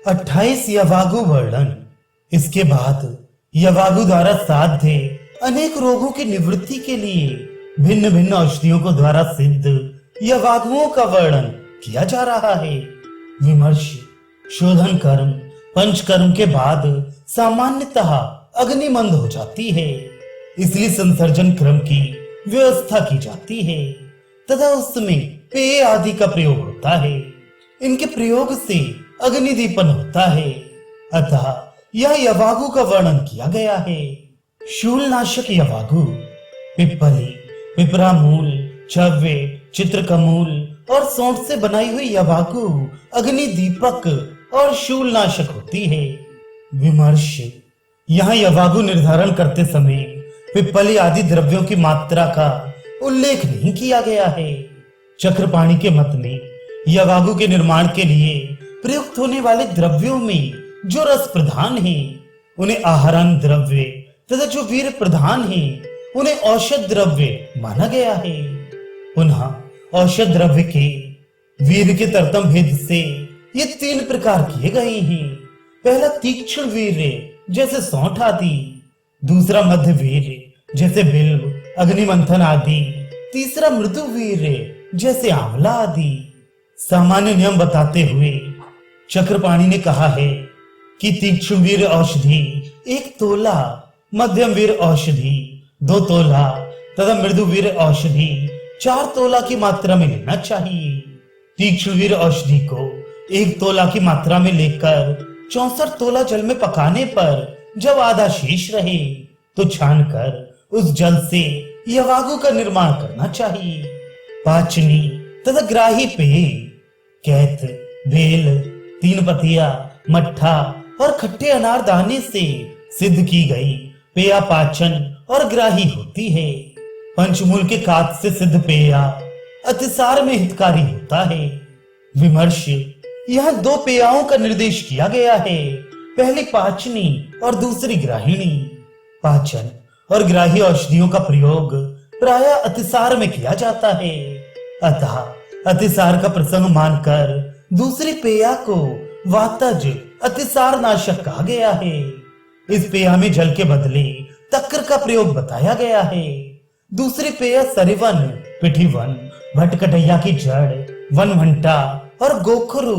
28 यवागु वर्णन। इसके बाद यवागु द्वारा साध्य अनेक रोगों की निवृत्ति के लिए भिन्न भिन्न औषधियों को द्वारा सिद्ध यवागुओं का वर्णन किया जा रहा है। विमर्श शोधन कर्म पंचकर्म के बाद सामान्यतः अग्नि मंद हो जाती है, इसलिए संसर्जन क्रम की व्यवस्था की जाती है तथा उसमें पेय आदि का प्रयोग होता है। इनके प्रयोग से अग्निदीपन होता है, अतः यह यवागु का वर्णन किया गया है। शूलनाशक यवागु पिप्पली, पिपरामूल, चव्य, चित्रकमूल और सोंठ से बनाई हुई यवागु अग्नि दीपक और शूलनाशक होती है। विमर्श यहाँ यवागु निर्धारण करते समय पिप्पली आदि द्रव्यों की मात्रा का उल्लेख नहीं किया गया है। चक्रपाणी के मत में यवागु के निर्माण के लिए प्रयुक्त होने वाले द्रव्यों में जो रस प्रधान है उन्हें आहारन द्रव्य तथा जो वीर प्रधान है उन्हें औषध द्रव्य माना गया है। पुनः औषध द्रव्य के वीर के तरतम भेद से ये 3 प्रकार किए गए हैं। पहला तीक्ष्ण वीर जैसे सौंठ आदि, दूसरा मध्य वीर जैसे बिल्व, अग्निमंथन आदि, तीसरा मृदु वीर जैसे आंवला आदि। सामान्य नियम बताते हुए चक्रपाणी ने कहा है कि तीक्ष्ण वीर औषधि 1 तोला, मध्यम वीर औषधि 2 तोला तथा मृदु वीर औषधि 4 तोला की मात्रा में लेना चाहिए। तीक्ष्ण वीर औषधि को 1 तोला की मात्रा में लेकर 64 तोला जल में पकाने पर जब आधा शेष रहे तो छानकर उस जल से यवागु का निर्माण करना चाहिए। पाचनी तथा ग्राही पेय कैत, बेल, 3 पतिया, मट्ठा और खट्टे अनार दाने से सिद्ध की गई पेया पाचन और ग्राही होती है। पंचमूल के कात से सिद्ध पेया अतिसार में हितकारी होता है। विमर्श यहाँ 2 पेयाओं का निर्देश किया गया है, पहली पाचनी और दूसरी ग्राहिणी। पाचन और ग्राही औषधियों का प्रयोग प्रायः अतिसार में किया जाता है, अतः अतिसार का प्रसंग मानकर दूसरी पेया को वातज अतिसार नाशक कहा गया है। इस पेया में जल के बदले तक्र का प्रयोग बताया गया है। दूसरी पेया सरिवन, पिठीवन, भटकटैया की जड़, वनभंटा और गोखरू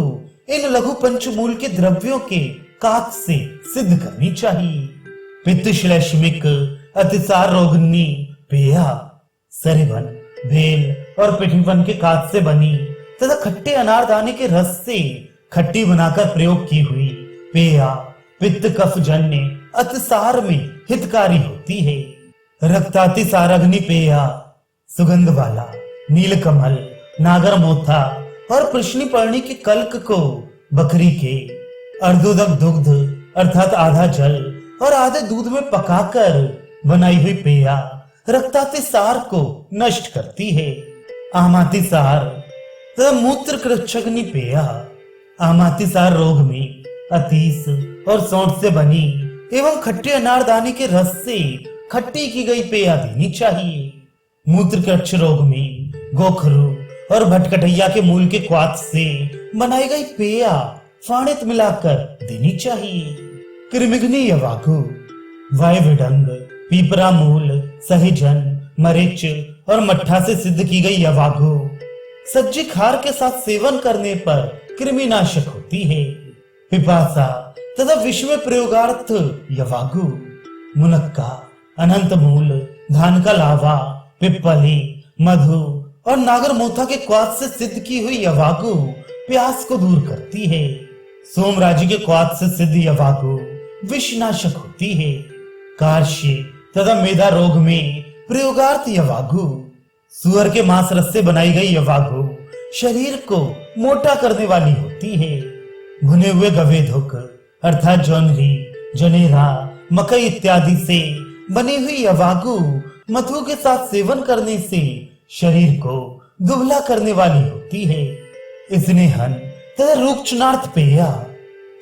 इन लघु पंचमूल के द्रव्यों के कात से सिद्ध करनी चाहिए। पित्त श्लेष्मिक अतिसार रोगनी पेया सरिवन, बेल और पिठीवन के कात से बनी तथा खट्टे अनार दाने के रस से खट्टी बनाकर प्रयोग की हुई पेया पित्त कफ जन्य अतिसार में हितकारी होती है। रक्तातिसारग्नि पेया सुगंध वाला नीलकमल, नागर मोथा और प्रश्निपर्णी के कल्क को बकरी के अर्धोदक दुग्ध अर्थात आधा जल और आधे दूध में पकाकर बनाई हुई पेया रक्तातिसार को नष्ट करती है। आमातिसार तथा मूत्र कृच्छग्नि पेया आमातिसार रोग में अतीस और सौंठ से बनी एवं खट्टे अनार दाने के रस से खट्टी की गई पेया देनी चाहिए। मूत्र कृच्छ रोग में गोखरू और भटकटैया के मूल के क्वाथ से बनाई गई पेया फाणित मिलाकर देनी चाहिए। कृमिघ्नि यवागु वायविडंग, पीपरा मूल, सहजन, मरीच और मट्ठा से सिद्ध की गई यवागु सज्जी खार के साथ सेवन करने पर कृमिनाशक होती है। पिपासा तथा विष में प्रयोगार्थ यवागु मुनक्का, अनंत मूल, धान का लावा, पिप्पली, मधु और नागर मोथा के क्वाथ से सिद्ध की हुई यवागु प्यास को दूर करती है। सोमराजी के क्वाथ से सिद्ध यवागु विषनाशक होती है। कार्श्य तथा मेधा रोग में प्रयोगार्थ यवागु सुअर के मांस रस से बनाई गई यवागु शरीर को मोटा करने वाली होती है। भुने हुए गवेधुक अर्थात जौनरी, जनेरा, मकई इत्यादि से बनी हुई यवागु मधु के साथ सेवन करने से शरीर को दुबला करने वाली होती है। स्नेहन तथा रूपचनार्थ पेया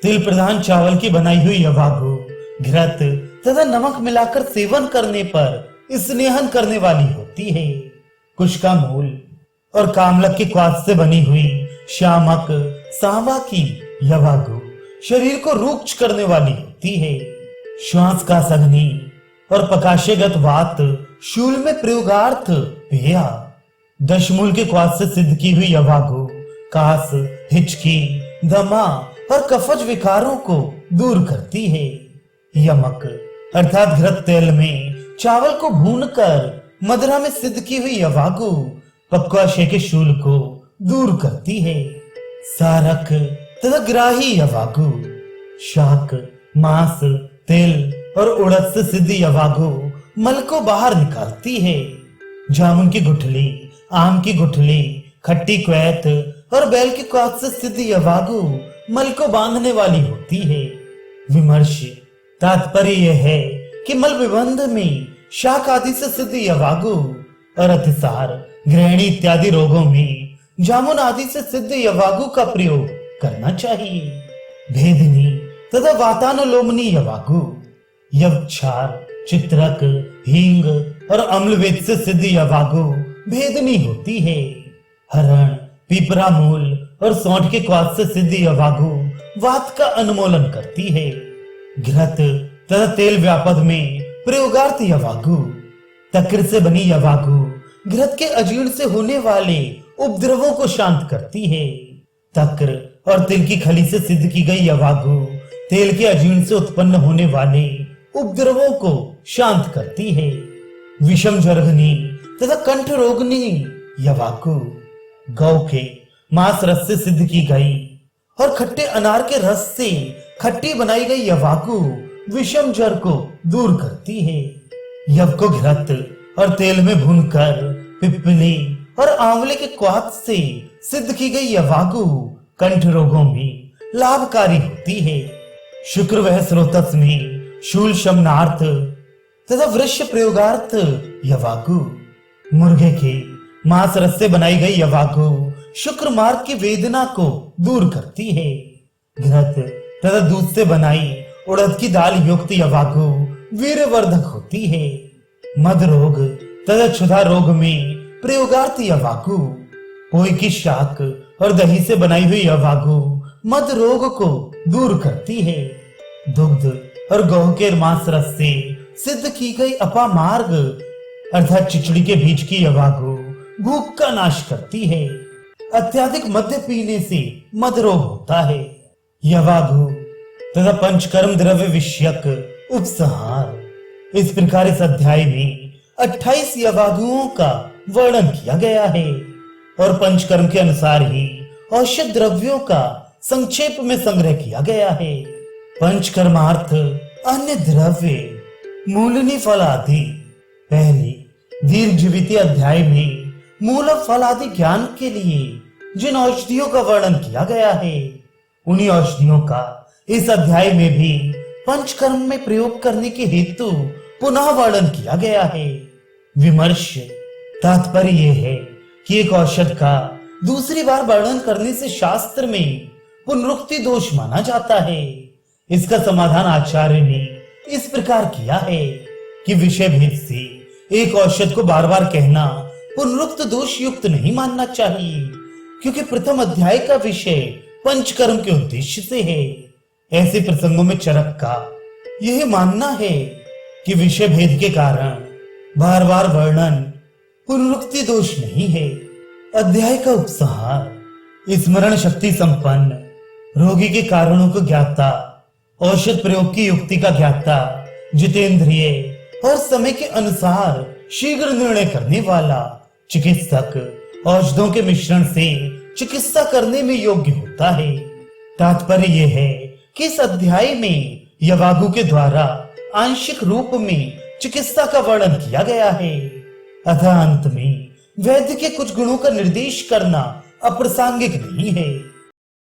तिल प्रधान चावल की बनाई हुई यवागु घृत तथा नमक मिलाकर सेवन करने पर स्नेहन करने वाली होती है। कुश का मूल और कामलक के क्वाथ से बनी हुई श्यामक सांवा की यवागु शरीर को रूक्ष करने वाली होती है। श्वास का सघनी और पकाशेगत वात शूल में प्रयोगार्थ पेया। दशमूल के क्वाथ से सिद्ध की हुई यवागु कास, हिचकी, दमा और कफज विकारों को दूर करती है। यमक अर्थात घृत तेल में चावल को भूनकर मदिरा में सिद्ध की हुई यवागु पक्वाशय के शूल को दूर करती है। सारक तथा ग्राही यवागु शाक, मांस, तेल और उड़द से सिद्ध यवागु मल को बाहर निकालती है। जामुन की गुठली, आम की गुठली, खट्टी क्वैत और बैल की क्वाथ से सिद्ध यवागु मल को बांधने वाली होती है। विमर्श तात्पर्य यह है कि मल विबंध में शाक आदि से सिद्ध यवागु और अतिसार, ग्रहणी इत्यादि रोगों में जामुन आदि से सिद्ध यवागु का प्रयोग करना चाहिए। भेदनी तथा वातानुलोमनी यवागु यवक्षार, चित्रक, हींग और अम्लवेद से सिद्ध यवागु भेदनी होती है। हरण, पीपरा मूल और सौंठ के क्वाथ से सिद्ध यवागु वात का अनुमोलन करती है। घृत तथा तेल व्यापद में प्रयोगार्थ यवागु तक्र से बनी यवागु घृत के अजीर्ण से होने वाले उपद्रवों को शांत करती है। तक्र और तिल की खली से सिद्ध की गई यवागु तेल के अजीर्ण से उत्पन्न होने वाले उपद्रवों को शांत करती है। विषम जर्घनी तथा कंठ रोगनी यवागु गौ के मांस रस से सिद्ध की गई और खट्टे अनार के रस से खट्टी बनाई गई यवागु विषम जर को दूर करती है। यव को घृत और तेल में भूनकर पिपली और आंवले के क्वाथ से सिद्ध की गई यवागु कंठ रोगों में लाभकारी होती है। शुक्र वह स्रोतस में शूल शमनार्थ तथा वृक्ष प्रयोगार्थ यवागु मुर्गे के मांस रस से बनाई गई यवागु शुक्र मार्ग की वेदना को दूर करती है। घृत तथा दूध से बनाई उड़द की दाल युक्त यवागु वीरवर्धक होती है। मद रोग तथा क्षुधा रोग में प्रयोगार्थ यवागु पोई की शाक और दही से बनाई हुई यवागु मद रोग को दूर करती है। दुग्ध और गौ के मांस रस से सिद्ध की गई अपामार्ग अर्थात चिचड़ी के बीज की यवागु भूख का नाश करती है। अत्यधिक मद्य पीने से मद रोग होता है। यवागु तथा पंचकर्म द्रव्य विषयक उपसंहार। इस प्रकार इस अध्याय में 28 यवागुओं का वर्णन किया गया है और पंचकर्म के अनुसार ही औषध द्रव्यों का संक्षेप में संग्रह किया गया है। पंचकर्मार्थ अन्य द्रव्य मूलनी फल आदि। पहली दीर्घ जीवित अध्याय में मूल फल आदि ज्ञान के लिए जिन औषधियों का वर्णन किया गया है उन्हीं औषधियों का इस अध्याय में भी पंचकर्म में प्रयोग करने के हेतु पुनः वर्णन किया गया है। विमर्श तात्पर्य यह है कि एक औषध का दूसरी बार वर्णन करने से शास्त्र में पुनरुक्ति दोष माना जाता है। इसका समाधान आचार्य ने इस प्रकार किया है कि विषय भेद से एक औषध को बार बार कहना पुनरुक्त दोष युक्त नहीं मानना चाहिए, क्योंकि प्रथम अध्याय का विषय पंचकर्म के उद्देश्य से है। ऐसे प्रसंगों में चरक का यह मानना है कि विषय भेद के कारण बार बार वर्णन पुनरुक्ति दोष नहीं है। अध्याय का उपसंहार स्मरण शक्ति संपन्न रोगी के कारणों को ज्ञाता, औषध प्रयोग की युक्ति का ज्ञाता, जितेंद्रिय और समय के अनुसार शीघ्र निर्णय करने वाला चिकित्सक औषधों के मिश्रण से चिकित्सा करने में योग्य होता है। तात्पर्य यह है कि इस अध्याय में यवागु के द्वारा आंशिक रूप में चिकित्सा का वर्णन किया गया है। अतः अंत में वैद्य के कुछ गुणों का निर्देश करना अप्रासंगिक नहीं है।